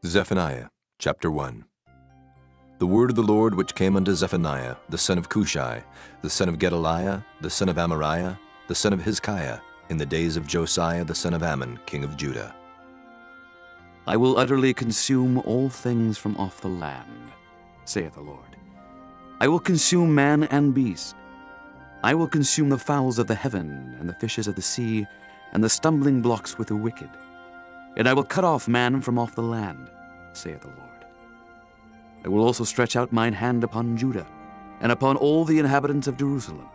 Zephaniah, chapter 1. The word of the Lord which came unto Zephaniah, the son of Cushi, the son of Gedaliah, the son of Amariah, the son of Hezekiah, in the days of Josiah the son of Ammon, king of Judah. I will utterly consume all things from off the land, saith the Lord. I will consume man and beast. I will consume the fowls of the heaven, and the fishes of the sea, and the stumbling blocks with the wicked. And I will cut off man from off the land, saith the Lord. I will also stretch out mine hand upon Judah, and upon all the inhabitants of Jerusalem.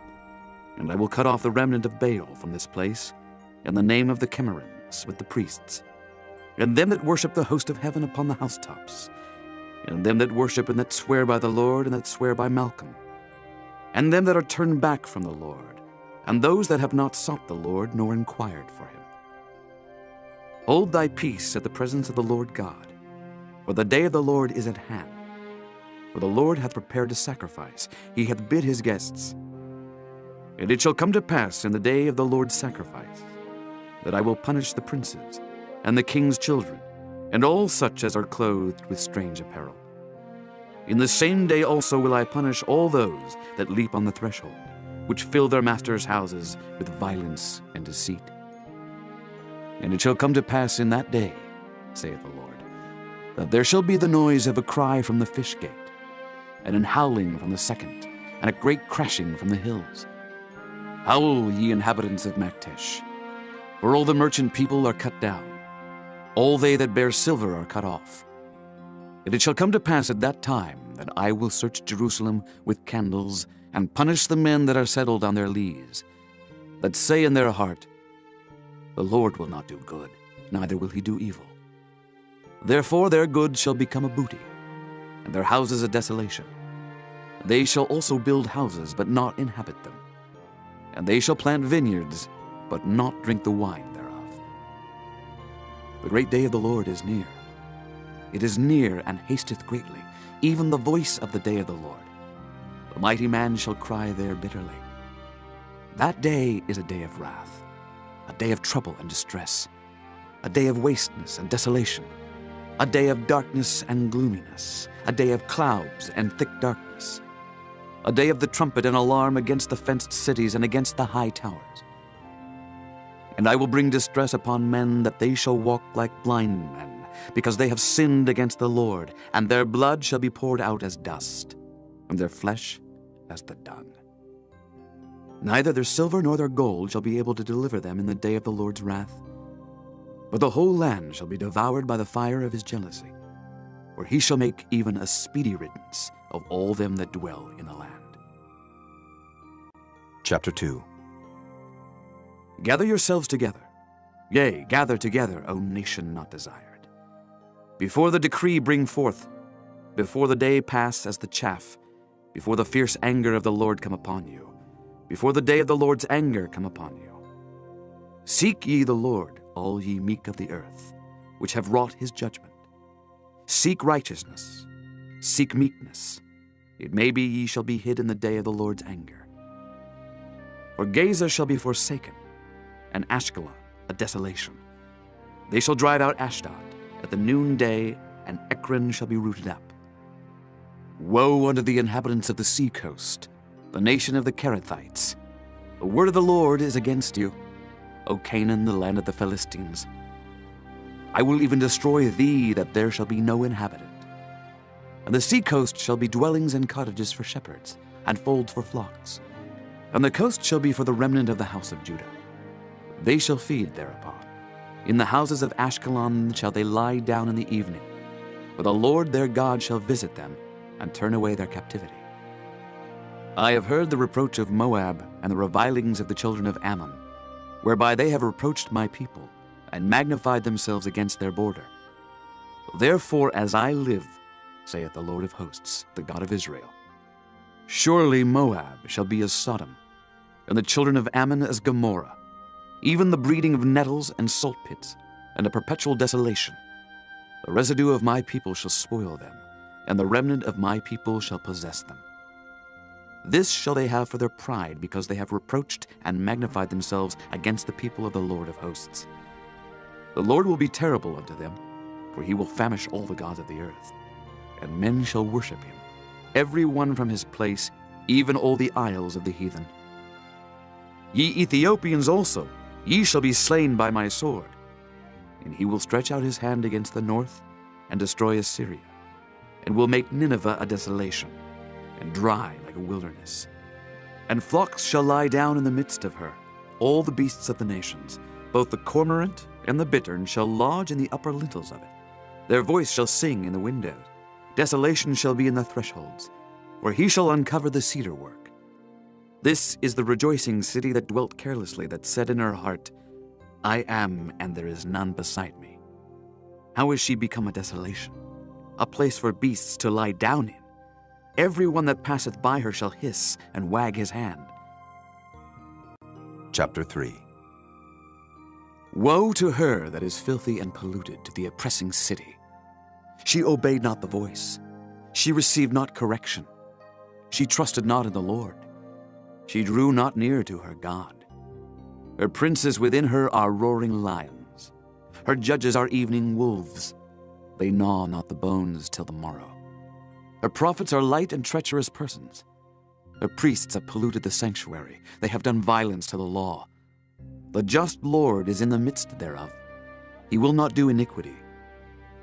And I will cut off the remnant of Baal from this place, in the name of the Chemarims with the priests, and them that worship the host of heaven upon the housetops, and them that worship and that swear by the Lord and that swear by Malcolm, and them that are turned back from the Lord, and those that have not sought the Lord nor inquired for him. Hold thy peace at the presence of the Lord God, for the day of the Lord is at hand. For the Lord hath prepared a sacrifice, he hath bid his guests. And it shall come to pass in the day of the Lord's sacrifice, that I will punish the princes, and the king's children, and all such as are clothed with strange apparel. In the same day also will I punish all those that leap on the threshold, which fill their masters' houses with violence and deceit. And it shall come to pass in that day, saith the Lord, that there shall be the noise of a cry from the fish gate, and an howling from the second, and a great crashing from the hills. Howl, ye inhabitants of Maktesh, for all the merchant people are cut down, all they that bear silver are cut off. And it shall come to pass at that time that I will search Jerusalem with candles, and punish the men that are settled on their lees, that say in their heart, the Lord will not do good, neither will he do evil. Therefore their goods shall become a booty, and their houses a desolation. They shall also build houses, but not inhabit them. And they shall plant vineyards, but not drink the wine thereof. The great day of the Lord is near. It is near and hasteth greatly, even the voice of the day of the Lord. The mighty man shall cry there bitterly. That day is a day of wrath, a day of trouble and distress, a day of wasteness and desolation, a day of darkness and gloominess, a day of clouds and thick darkness, a day of the trumpet and alarm against the fenced cities and against the high towers. And I will bring distress upon men, that they shall walk like blind men, because they have sinned against the Lord, and their blood shall be poured out as dust, and their flesh as the dung. Neither their silver nor their gold shall be able to deliver them in the day of the Lord's wrath. But the whole land shall be devoured by the fire of his jealousy, for he shall make even a speedy riddance of all them that dwell in the land. Chapter 2. Gather yourselves together, yea, gather together, O nation not desired. Before the decree bring forth, before the day pass as the chaff, before the fierce anger of the Lord come upon you, before the day of the Lord's anger come upon you. Seek ye the Lord, all ye meek of the earth, which have wrought his judgment. Seek righteousness, seek meekness. It may be ye shall be hid in the day of the Lord's anger. For Gaza shall be forsaken, and Ashkelon a desolation. They shall drive out Ashdod at the noonday, and Ekron shall be rooted up. Woe unto the inhabitants of the sea coast, the nation of the Kerethites. The word of the Lord is against you, O Canaan, the land of the Philistines. I will even destroy thee, that there shall be no inhabitant. And the sea coast shall be dwellings and cottages for shepherds, and folds for flocks. And the coast shall be for the remnant of the house of Judah. They shall feed thereupon. In the houses of Ashkelon shall they lie down in the evening, for the Lord their God shall visit them, and turn away their captivity. I have heard the reproach of Moab, and the revilings of the children of Ammon, whereby they have reproached my people, and magnified themselves against their border. Therefore, as I live, saith the Lord of hosts, the God of Israel, surely Moab shall be as Sodom, and the children of Ammon as Gomorrah, even the breeding of nettles and salt pits, and a perpetual desolation. The residue of my people shall spoil them, and the remnant of my people shall possess them. This shall they have for their pride, because they have reproached and magnified themselves against the people of the Lord of hosts. The Lord will be terrible unto them, for he will famish all the gods of the earth, and men shall worship him, every one from his place, even all the isles of the heathen. Ye Ethiopians also, ye shall be slain by my sword. And he will stretch out his hand against the north, and destroy Assyria, and will make Nineveh a desolation, and dry like a wilderness. And flocks shall lie down in the midst of her, all the beasts of the nations, both the cormorant and the bittern shall lodge in the upper lintels of it. Their voice shall sing in the windows. Desolation shall be in the thresholds, where he shall uncover the cedar work. This is the rejoicing city that dwelt carelessly, that said in her heart, I am, and there is none beside me. How is she become a desolation, a place for beasts to lie down in? Every one that passeth by her shall hiss and wag his hand. Chapter 3. Woe to her that is filthy and polluted, to the oppressing city. She obeyed not the voice. She received not correction. She trusted not in the Lord. She drew not near to her God. Her princes within her are roaring lions. Her judges are evening wolves. They gnaw not the bones till the morrow. Her prophets are light and treacherous persons. Her priests have polluted the sanctuary. They have done violence to the law. The just Lord is in the midst thereof. He will not do iniquity.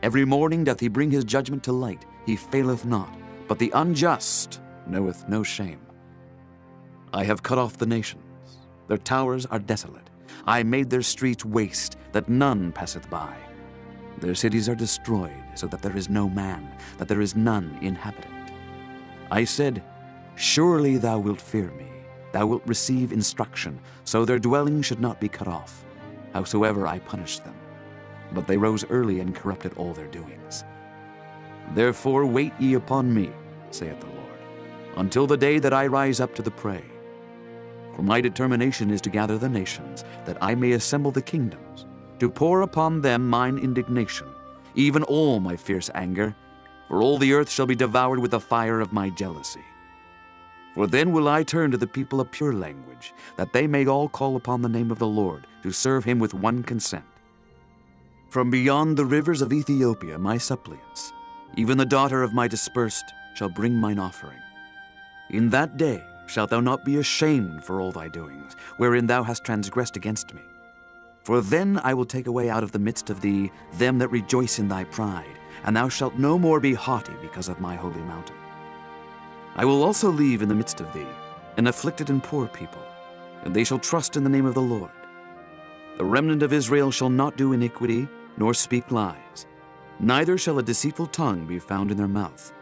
Every morning doth he bring his judgment to light. He faileth not, but the unjust knoweth no shame. I have cut off the nations. Their towers are desolate. I made their streets waste, that none passeth by. Their cities are destroyed, so that there is no man, that there is none inhabitant. I said, Surely thou wilt fear me. Thou wilt receive instruction, so their dwelling should not be cut off, howsoever I punished them. But they rose early and corrupted all their doings. Therefore wait ye upon me, saith the Lord, until the day that I rise up to the prey. For my determination is to gather the nations, that I may assemble the kingdoms, to pour upon them mine indignation, even all my fierce anger, for all the earth shall be devoured with the fire of my jealousy. For then will I turn to the people a pure language, that they may all call upon the name of the Lord, to serve him with one consent. From beyond the rivers of Ethiopia my suppliants, even the daughter of my dispersed, shall bring mine offering. In that day shalt thou not be ashamed for all thy doings, wherein thou hast transgressed against me. For then I will take away out of the midst of thee them that rejoice in thy pride, and thou shalt no more be haughty because of my holy mountain. I will also leave in the midst of thee an afflicted and poor people, and they shall trust in the name of the Lord. The remnant of Israel shall not do iniquity, nor speak lies, neither shall a deceitful tongue be found in their mouth.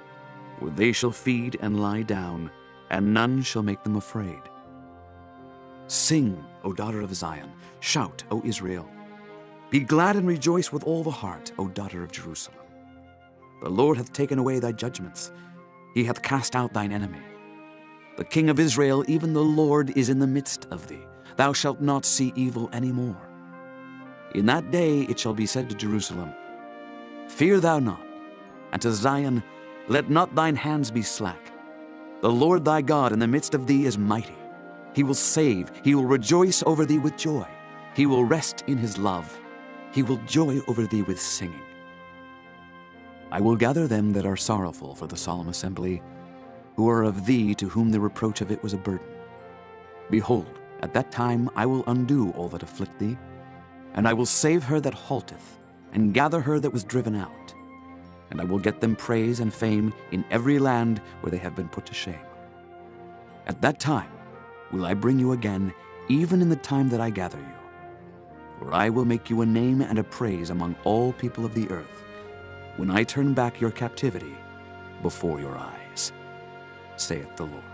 For they shall feed and lie down, and none shall make them afraid. Sing, O daughter of Zion, shout, O Israel. Be glad and rejoice with all the heart, O daughter of Jerusalem. The Lord hath taken away thy judgments. He hath cast out thine enemy. The King of Israel, even the Lord, is in the midst of thee. Thou shalt not see evil any more. In that day it shall be said to Jerusalem, Fear thou not, and to Zion, Let not thine hands be slack. The Lord thy God in the midst of thee is mighty. He will save, he will rejoice over thee with joy. He will rest in his love. He will joy over thee with singing. I will gather them that are sorrowful for the solemn assembly, who are of thee, to whom the reproach of it was a burden. Behold, at that time I will undo all that afflict thee, and I will save her that halteth, and gather her that was driven out. And I will get them praise and fame in every land where they have been put to shame. At that time will I bring you again, even in the time that I gather you. For I will make you a name and a praise among all people of the earth, when I turn back your captivity before your eyes, saith the Lord.